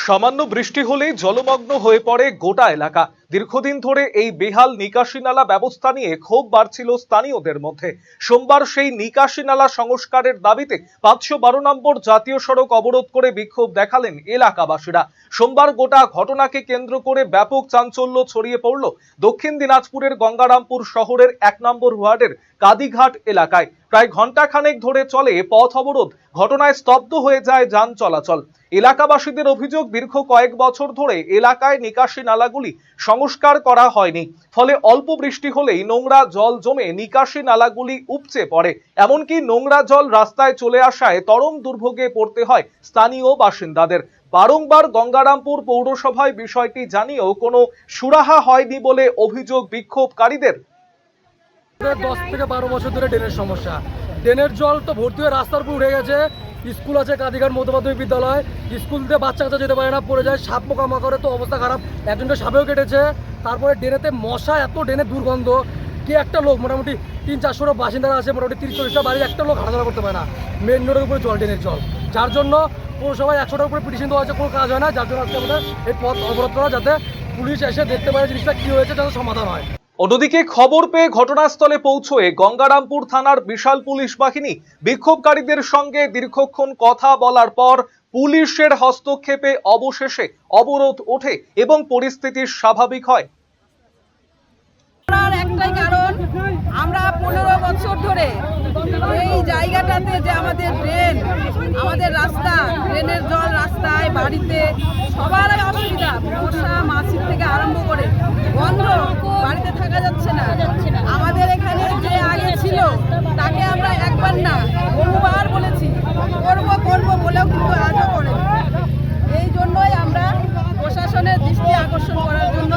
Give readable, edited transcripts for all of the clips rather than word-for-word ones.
সামান্য বৃষ্টি হলেই জলমগ্ন হয়ে পড়ে গোটা এলাকা। দীর্ঘদিন ধরে এই বেহাল নিকাশি নালা ব্যবস্থা নিয়ে ক্ষোভ বাড়ছিল স্থানীয়দের মধ্যে। সোমবার সেই নিকাশি নালা সংস্কারের দাবিতে 512 নম্বর জাতীয় সড়ক অবরোধ করে বিক্ষোভ দেখালেন এলাকাবাসীরা। সোমবার গোটা ঘটনাকে কেন্দ্র করে ব্যাপক চাঞ্চল্য ছড়িয়ে পড়ল দক্ষিণ দিনাজপুরের গঙ্গারামপুর শহরের 1 নম্বর ওয়ার্ডের কাদিঘাট এলাকায়। প্রায় ঘণ্টাখানেক ধরে চলে পথ অবরোধ। ঘটনায় স্তব্ধ হয়ে যায় যান চলাচল। এলাকাবাসীদের অভিযোগ, দীর্ঘ কয়েক বছর ধরে এলাকায় নিকাশি নালাগুলি সংস্কার করা হয়নি, ফলে অল্প বৃষ্টি হলেই নোংরা জল জমে নিকাশি নালাগুলি উপচে পড়ে। এমনকি নোংরা জল রাস্তায় চলে আসায় চরম দুর্ভোগে পড়তে হয় স্থানীয় বাসিন্দাদের। বারংবার গঙ্গারামপুর পৌরসভায় বিষয়টি জানিয়েও কোনো সুরাহা হয়নি বলে অভিযোগ বিক্ষোভকারীদের। 10 থেকে 12 বছর ধরে ড্রেনের সমস্যা। ড্রেনের জল তো ভর্তি হয়ে রাস্তার উপর উঠে গেছে। স্কুল আছে কাদিঘাট মধ্য মাধ্যমিক বিদ্যালয়, স্কুল দিয়ে বাচ্চা কাচ্চা যেতে পারে না, পড়ে যায়, সাপ পোকামাকড়ে তো অবস্থা খারাপ, একজনটা সাপেও কেটেছে। তারপরে ড্রেনেতে মশা, এত ড্রেনের দুর্গন্ধ, কে একটা লোক, মোটামুটি 300-400 বাসিন্দারা আছে, মোটামুটি 30-40টা বাড়ির একটা লোক হাঁটাচলা করতে পারে না। মেন রোডের উপরে জল, ড্রেনের জল, যার জন্য পৌরসভায় 100টার উপরে পিটিশন দেওয়া আছে, কোনো কাজ হয় না। যার জন্য আজকে আমাদের এই পথ অবরোধ করা, যাতে পুলিশ এসে দেখতে পারে জিনিসটা কী হয়েছে, যাতে সমাধান হয়। অন্যদিকে খবর পেয়ে ঘটনাস্থলে পৌঁছয়ে গঙ্গারামপুর থানার বিশাল পুলিশ বাহিনী বিক্ষোভকারীদের সঙ্গে দীর্ঘক্ষণ কথা বলার পর পুলিশের হস্তক্ষেপে অবশেষে অবরোধ ওঠে এবং পরিস্থিতি স্বাভাবিক হয়। একটাই কারণ, আমরা 15 বছর ধরে এই জায়গাটাতে যে আমাদের ড্রেন, আমাদের রাস্তা, ড্রেনের জল রাস্তায়, বাড়িতে সবার অসুবিধা, মশা মাছি থেকে আরম্ভ করে বন্ধ, বাড়িতে থাকা যাচ্ছে না। আমাদের এখানে যে আগে ছিল তাকে আমরা একবার না বহুবার বলেছি করব বলেও কিন্তু আজও করেনি। এই জন্যই আমরা প্রশাসনের দৃষ্টি আকর্ষণ করার জন্য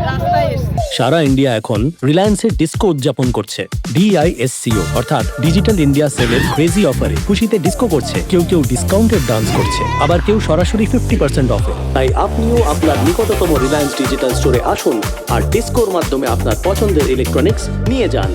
রাস্তায় এসেছি। সারা ইন্ডিয়া এখন রিলায়েন্সের ডিস্কো উদযাপন করছে। DISCO অর্থাৎ ডিজিটাল ইন্ডিয়া সেলের ক্রেজি অফারে খুশিতে ডিস্কো করছে। কেউ ডিসকাউন্টেড ডান্স করছে, আবার কেউ সরাসরি 50% অফে। তাই আপনিও আপনার নিকটতম রিলায়েন্স ডিজিটাল স্টোরে আসুন আর ডিস্কোর মাধ্যমে আপনার পছন্দের ইলেকট্রনিক্স নিয়ে যান।